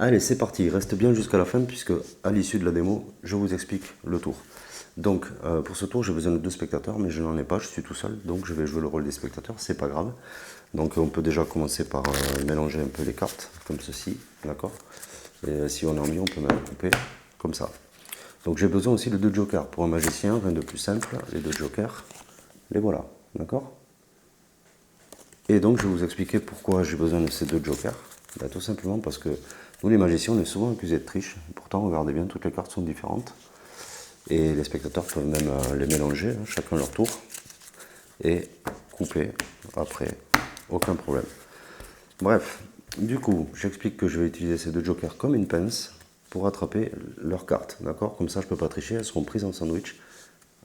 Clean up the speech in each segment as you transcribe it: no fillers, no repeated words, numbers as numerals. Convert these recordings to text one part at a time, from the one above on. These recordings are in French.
Allez, c'est parti, reste bien jusqu'à la fin puisque à l'issue de la démo, je vous explique le tour. Donc, pour ce tour, j'ai besoin de 2 spectateurs, mais je n'en ai pas, je suis tout seul, donc je vais jouer le rôle des spectateurs, c'est pas grave. Donc, on peut déjà commencer par mélanger un peu les cartes, comme ceci, d'accord. Et si on a envie, on peut même couper, comme ça. Donc, j'ai besoin aussi de 2 jokers. Pour un magicien, rien de plus simple, les 2 jokers, les voilà, d'accord. Et donc, je vais vous expliquer pourquoi j'ai besoin de ces 2 jokers. Ben, tout simplement parce que nous, les magiciens, on est souvent accusés de triche. Pourtant, regardez bien, toutes les cartes sont différentes. Et les spectateurs peuvent même les mélanger, hein, chacun leur tour, et couper après, aucun problème. Bref, du coup, j'explique que je vais utiliser ces 2 jokers comme une pince pour attraper leurs cartes, d'accord. Comme ça, je ne peux pas tricher, elles seront prises en sandwich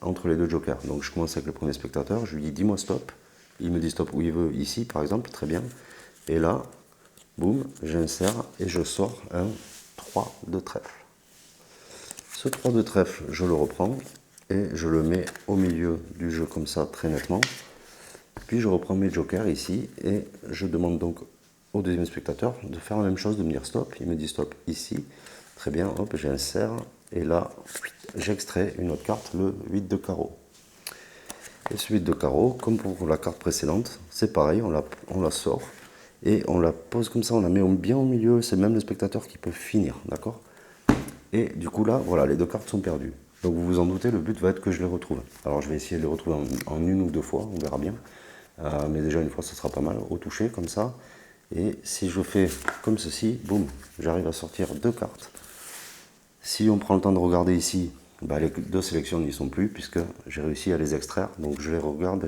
entre les 2 jokers. Donc, je commence avec le premier spectateur, je lui dis dis-moi stop. Il me dit stop où il veut, ici par exemple, très bien. Et là, boum, j'insère et je sors un 3 de trèfle. Ce 3 de trèfle, je le reprends et je le mets au milieu du jeu comme ça, très nettement. Puis je reprends mes jokers ici et je demande donc au deuxième spectateur de faire la même chose, de me dire stop. Il me dit stop ici. Très bien, hop, j'insère et là, j'extrais une autre carte, le 8 de carreau. Et ce 8 de carreau, comme pour la carte précédente, c'est pareil, on la sort et on la pose comme ça, on la met bien au milieu. C'est même le spectateur qui peut finir, d'accord. Et du coup là, voilà, les 2 cartes sont perdues. Donc vous vous en doutez, le but va être que je les retrouve. Alors je vais essayer de les retrouver en 1 ou 2 fois, on verra bien. Mais déjà une fois, ça sera pas mal, au toucher, comme ça. Et si je fais comme ceci, boum, j'arrive à sortir 2 cartes. Si on prend le temps de regarder ici, bah, les 2 sélections n'y sont plus, puisque j'ai réussi à les extraire. Donc je les regarde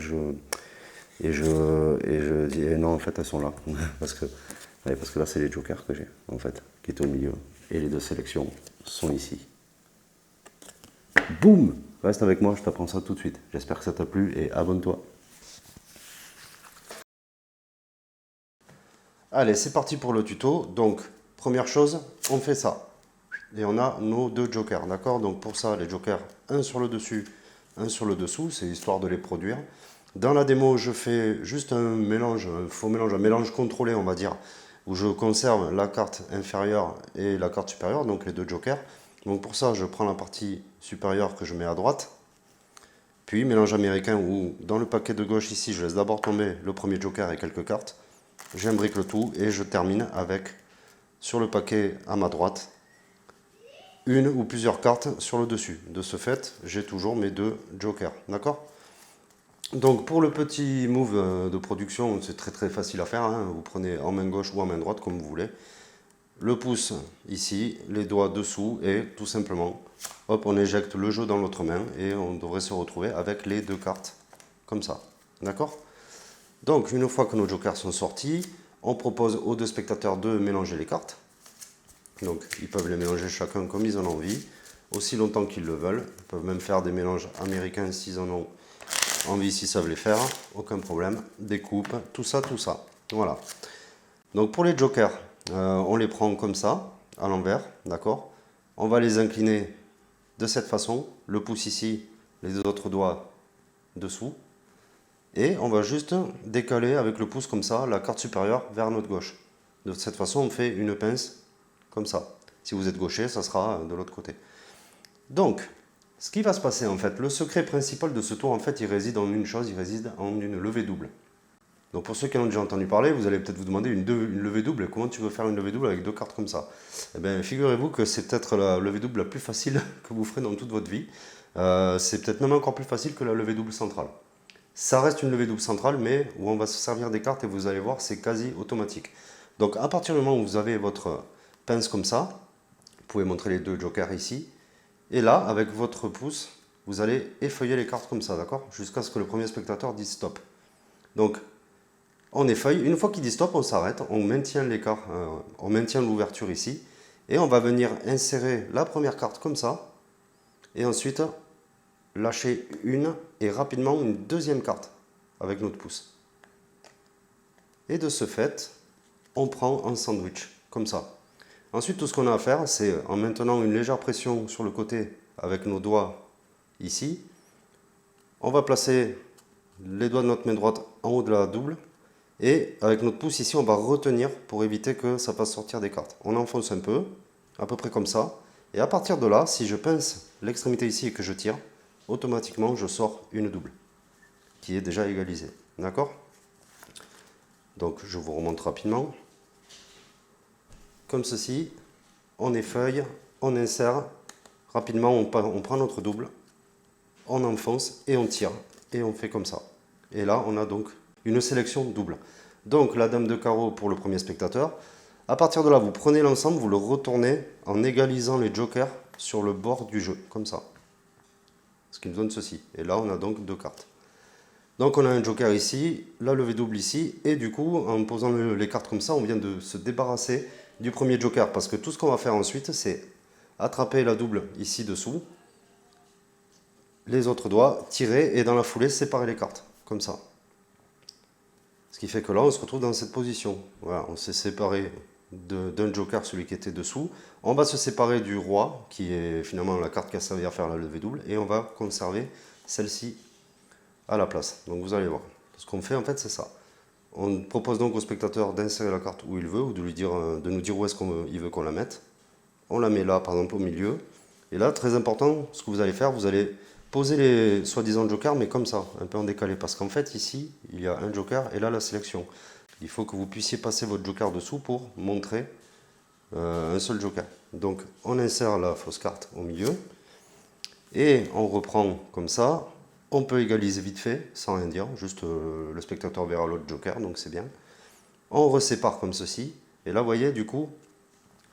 et je dis, eh non, en fait, elles sont là. parce que là, c'est les jokers que j'ai, en fait, qui étaient au milieu. Et les 2 sélections sont ici. Boum! Reste avec moi, je t'apprends ça tout de suite. J'espère que ça t'a plu et abonne-toi. Allez, c'est parti pour le tuto. Donc, première chose, on fait ça. Et on a nos 2 jokers, d'accord. Donc pour ça, les jokers, un sur le dessus, un sur le dessous, c'est histoire de les produire. Dans la démo, je fais juste un mélange, un faux mélange, un mélange contrôlé, on va dire, où je conserve la carte inférieure et la carte supérieure, donc les 2 jokers. Donc pour ça, je prends la partie supérieure que je mets à droite. Puis mélange américain où dans le paquet de gauche ici, je laisse d'abord tomber le premier joker et quelques cartes. J'imbrique le tout et je termine avec, sur le paquet à ma droite, une ou plusieurs cartes sur le dessus. De ce fait, j'ai toujours mes 2 jokers. D'accord. Donc pour le petit move de production, c'est très facile à faire. Hein. Vous prenez en main gauche ou en main droite, comme vous voulez. Le pouce ici, les doigts dessous et tout simplement, hop, on éjecte le jeu dans l'autre main et on devrait se retrouver avec les 2 cartes comme ça. D'accord. Donc une fois que nos jokers sont sortis, on propose aux 2 spectateurs de mélanger les cartes. Donc ils peuvent les mélanger chacun comme ils en ont envie, aussi longtemps qu'ils le veulent. Ils peuvent même faire des mélanges américains s'ils en ont envie, s'ils savent les faire, aucun problème. Des coupes, tout ça, tout ça. Voilà. Donc pour les jokers, on les prend comme ça, à l'envers, d'accord. On va les incliner de cette façon, le pouce ici, les autres doigts dessous. Et on va juste décaler avec le pouce comme ça, la carte supérieure vers notre gauche. De cette façon, on fait une pince comme ça. Si vous êtes gaucher, ça sera de l'autre côté. Donc, ce qui va se passer en fait, le secret principal de ce tour, en fait, il réside en une chose, il réside en une levée double. Donc pour ceux qui en ont déjà entendu parler, vous allez peut-être vous demander une levée double. Comment tu veux faire une levée double avec 2 cartes comme ça? Eh bien, figurez-vous que c'est peut-être la levée double la plus facile que vous ferez dans toute votre vie. C'est peut-être même encore plus facile que la levée double centrale. Ça reste une levée double centrale, mais où on va se servir des cartes et vous allez voir, c'est quasi automatique. Donc à partir du moment où vous avez votre pince comme ça, vous pouvez montrer les 2 jokers ici. Et là, avec votre pouce, vous allez effeuiller les cartes comme ça, d'accord? Jusqu'à ce que le premier spectateur dise stop. Donc, on effeuille. Une fois qu'il dit stop, on s'arrête. On maintient l'écart, on maintient l'ouverture ici. Et on va venir insérer la première carte comme ça. Et ensuite, lâcher une et rapidement une deuxième carte avec notre pouce. Et de ce fait, on prend un sandwich, comme ça. Ensuite, tout ce qu'on a à faire, c'est en maintenant une légère pression sur le côté avec nos doigts ici, on va placer les doigts de notre main droite en haut de la double Et avec notre pouce ici, on va retenir pour éviter que ça fasse sortir des cartes. On enfonce un peu, à peu près comme ça. Et à partir de là, si je pince l'extrémité ici et que je tire, automatiquement je sors une double, qui est déjà égalisée. D'accord? Donc je vous remonte rapidement. Comme ceci, on effeuille, on insère. Rapidement, on prend notre double, on enfonce et on tire. Et on fait comme ça. Et là, on a donc une sélection double. Donc la dame de carreau pour le premier spectateur. À partir de là, vous prenez l'ensemble, vous le retournez en égalisant les jokers sur le bord du jeu, comme ça. Ce qui nous donne ceci. Et là, on a donc 2 cartes. Donc on a un joker ici, la levée double ici, et du coup, en posant les cartes comme ça, on vient de se débarrasser du premier joker. Parce que tout ce qu'on va faire ensuite, c'est attraper la double ici dessous, les autres doigts, tirer, et dans la foulée, séparer les cartes, comme ça. Ce qui fait que là, on se retrouve dans cette position. Voilà, on s'est séparé d'un joker, celui qui était dessous. On va se séparer du roi, qui est finalement la carte qui a servi à faire la levée double, et on va conserver celle-ci à la place. Donc vous allez voir. Ce qu'on fait, en fait, c'est ça. On propose donc au spectateur d'insérer la carte où il veut, ou de nous dire où est-ce qu'il veut qu'on la mette. On la met là, par exemple, au milieu. Et là, très important, ce que vous allez faire, vous allez poser les soi-disant jokers, mais comme ça, un peu en décalé. Parce qu'en fait, ici, il y a un joker et là, la sélection. Il faut que vous puissiez passer votre joker dessous pour montrer un seul joker. Donc, on insère la fausse carte au milieu. Et on reprend comme ça. On peut égaliser vite fait, sans rien dire. Juste le spectateur verra l'autre joker, donc c'est bien. On resépare comme ceci. Et là, vous voyez, du coup,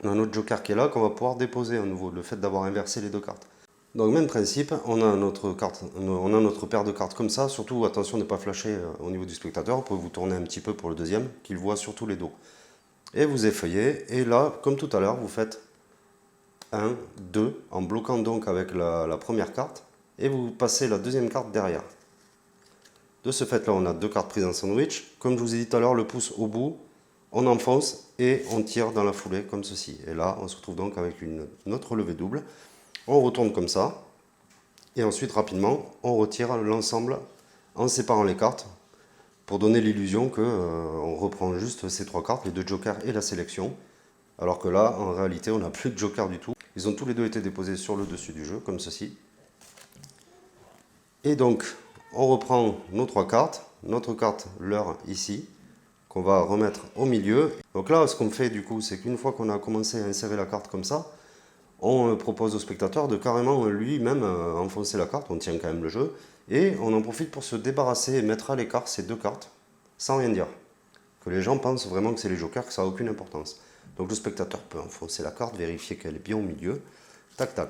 on a notre joker qui est là, qu'on va pouvoir déposer à nouveau. Le fait d'avoir inversé les deux cartes. Donc même principe, on a notre paire de cartes comme ça, surtout attention de ne pas flasher au niveau du spectateur, vous pouvez vous tourner un petit peu pour le deuxième, qu'il voit surtout les dos. Et vous effeuillez, et là, comme tout à l'heure, vous faites 1, 2, en bloquant donc avec la première carte, et vous passez la deuxième carte derrière. De ce fait là, on a 2 cartes prises en sandwich, comme je vous ai dit tout à l'heure, le pouce au bout, on enfonce et on tire dans la foulée comme ceci. Et là, on se retrouve donc avec notre levée double. On retourne comme ça, et ensuite rapidement, on retire l'ensemble en séparant les cartes, pour donner l'illusion qu'on reprend juste ces 3 cartes, les 2 jokers et la sélection, alors que là, en réalité, on n'a plus de jokers du tout. Ils ont tous les deux été déposés sur le dessus du jeu, comme ceci. Et donc, on reprend nos 3 cartes, notre carte, l'heure ici, qu'on va remettre au milieu. Donc là, ce qu'on fait du coup, c'est qu'une fois qu'on a commencé à insérer la carte comme ça, on propose au spectateur de carrément lui-même enfoncer la carte, on tient quand même le jeu, et on en profite pour se débarrasser et mettre à l'écart ces 2 cartes, sans rien dire. Que les gens pensent vraiment que c'est les jokers, que ça n'a aucune importance. Donc le spectateur peut enfoncer la carte, vérifier qu'elle est bien au milieu, tac tac.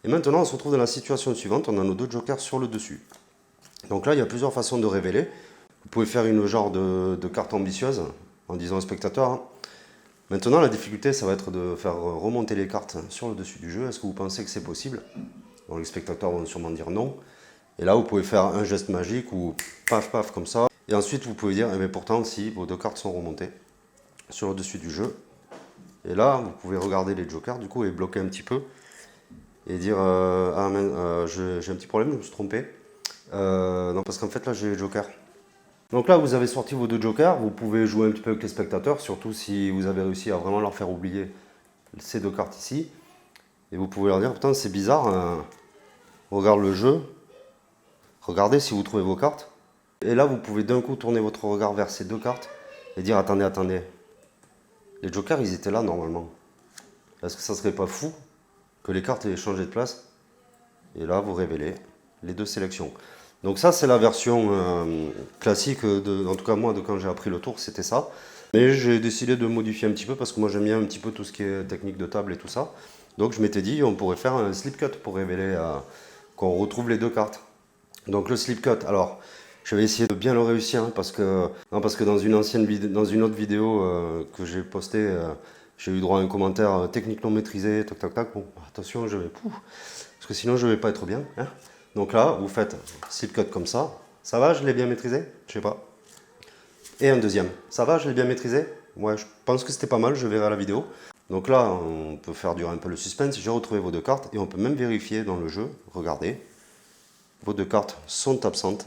Et maintenant on se retrouve dans la situation suivante, on a nos 2 jokers sur le dessus. Donc là il y a plusieurs façons de révéler. Vous pouvez faire une genre de carte ambitieuse, en disant au spectateur, hein, maintenant, la difficulté, ça va être de faire remonter les cartes sur le dessus du jeu. Est-ce que vous pensez que c'est possible? Donc, les spectateurs vont sûrement dire non. Et là, vous pouvez faire un geste magique ou paf, paf, comme ça. Et ensuite, vous pouvez dire, eh bien, pourtant, si vos 2 cartes sont remontées sur le dessus du jeu. Et là, vous pouvez regarder les jokers, du coup, et bloquer un petit peu. Et dire, ah, j'ai un petit problème, je me suis trompé. Non, parce qu'en fait, là, j'ai les jokers. Donc là, vous avez sorti vos 2 jokers, vous pouvez jouer un petit peu avec les spectateurs, surtout si vous avez réussi à vraiment leur faire oublier ces 2 cartes ici. Et vous pouvez leur dire, putain, c'est bizarre, regarde le jeu, regardez si vous trouvez vos cartes. Et là, vous pouvez d'un coup tourner votre regard vers ces 2 cartes et dire, attendez, attendez, les jokers, ils étaient là normalement. Est-ce que ça serait pas fou que les cartes aient changé de place? Et là, vous révélez les 2 sélections. Donc ça, c'est la version classique, en tout cas moi, de quand j'ai appris le tour, c'était ça. Mais j'ai décidé de modifier un petit peu parce que moi j'aime bien un petit peu tout ce qui est technique de table et tout ça. Donc je m'étais dit, on pourrait faire un slip cut pour révéler qu'on retrouve les 2 cartes. Donc le slip cut, alors je vais essayer de bien le réussir hein, parce que dans une autre vidéo que j'ai postée, j'ai eu droit à un commentaire technique non maîtrisé, tac tac tac. Bon, attention, parce que sinon je vais pas être bien. Hein. Donc là, vous faites slip cut comme ça. Ça va, je l'ai bien maîtrisé? Je sais pas. Et un deuxième. Ça va, je l'ai bien maîtrisé? Ouais, je pense que c'était pas mal, je verrai à la vidéo. Donc là, on peut faire durer un peu le suspense. J'ai retrouvé vos 2 cartes et on peut même vérifier dans le jeu. Regardez, vos 2 cartes sont absentes.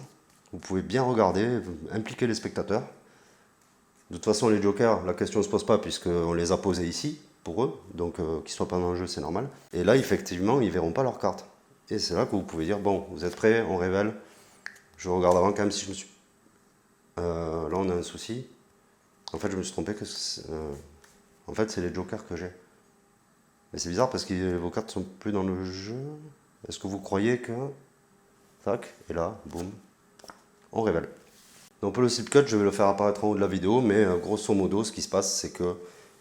Vous pouvez bien regarder, impliquer les spectateurs. De toute façon, les jokers, la question ne se pose pas puisqu'on les a posés ici, pour eux, donc qu'ils soient pas dans le jeu, c'est normal. Et là, effectivement, ils verront pas leurs cartes. Et c'est là que vous pouvez dire, bon, vous êtes prêts, on révèle. Je regarde avant quand même si je me suis... là, on a un souci. En fait, je me suis trompé que... en fait, c'est les jokers que j'ai. Mais c'est bizarre parce que vos cartes sont plus dans le jeu. Est-ce que vous croyez que... Tac, et là, boum, on révèle. Donc pour le slip cut, je vais le faire apparaître en haut de la vidéo, mais grosso modo, ce qui se passe, c'est que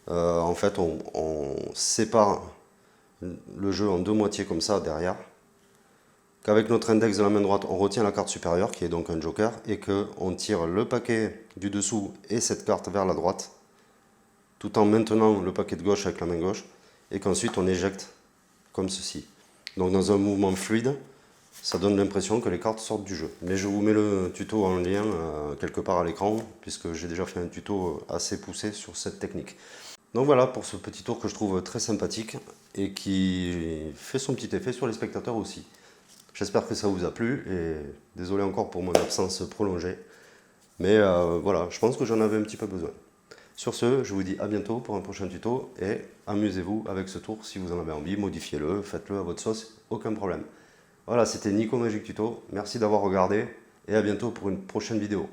en fait, on sépare le jeu en deux moitiés comme ça derrière. Qu'avec notre index de la main droite, on retient la carte supérieure, qui est donc un joker, et qu'on tire le paquet du dessous et cette carte vers la droite, tout en maintenant le paquet de gauche avec la main gauche, et qu'ensuite on éjecte comme ceci. Donc dans un mouvement fluide, ça donne l'impression que les cartes sortent du jeu. Mais je vous mets le tuto en lien quelque part à l'écran, puisque j'ai déjà fait un tuto assez poussé sur cette technique. Donc voilà pour ce petit tour que je trouve très sympathique et qui fait son petit effet sur les spectateurs aussi. J'espère que ça vous a plu et désolé encore pour mon absence prolongée. Mais voilà, je pense que j'en avais un petit peu besoin. Sur ce, je vous dis à bientôt pour un prochain tuto et amusez-vous avec ce tour si vous en avez envie, modifiez-le, faites-le à votre sauce, aucun problème. Voilà, c'était Nico Magic Tuto, merci d'avoir regardé et à bientôt pour une prochaine vidéo.